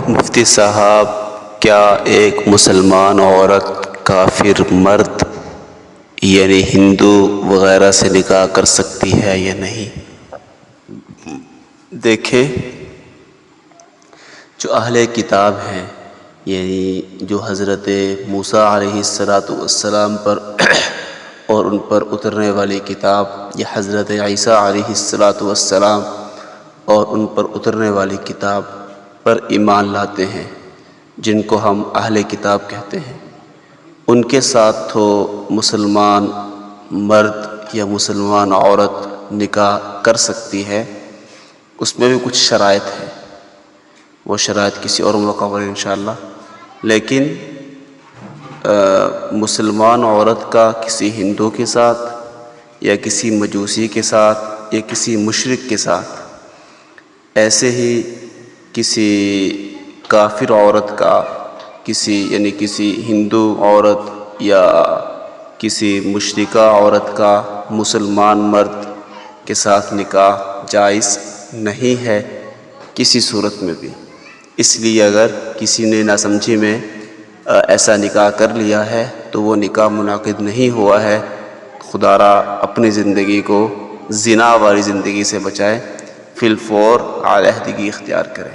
مفتی صاحب، کیا ایک مسلمان عورت کافر مرد یعنی ہندو وغیرہ سے نکاح کر سکتی ہے یا نہیں؟ دیکھیں، جو اہل کتاب ہیں، یعنی جو حضرت موسیٰ علیہ السلام پر اور ان پر اترنے والی کتاب، یا حضرت عیسیٰ علیہ السلام اور ان پر اترنے والی کتاب پر ایمان لاتے ہیں، جن کو ہم اہل کتاب کہتے ہیں، ان کے ساتھ تو مسلمان مرد یا مسلمان عورت نکاح کر سکتی ہے۔ اس میں بھی کچھ شرائط ہیں، وہ شرائط کسی اور موقع پر انشاءاللہ۔ لیکن مسلمان عورت کا کسی ہندو کے ساتھ یا کسی مجوسی کے ساتھ یا کسی مشرک کے ساتھ، ایسے ہی کسی کافر عورت کا کسی ہندو عورت یا کسی مشرکہ عورت کا مسلمان مرد کے ساتھ نکاح جائز نہیں ہے کسی صورت میں بھی۔ اس لیے اگر کسی نے ناسمجھی میں ایسا نکاح کر لیا ہے تو وہ نکاح منعقد نہیں ہوا ہے۔ خدا را اپنی زندگی کو زنا والی زندگی سے بچائے، فی الفور علیحدگی اختیار کرے۔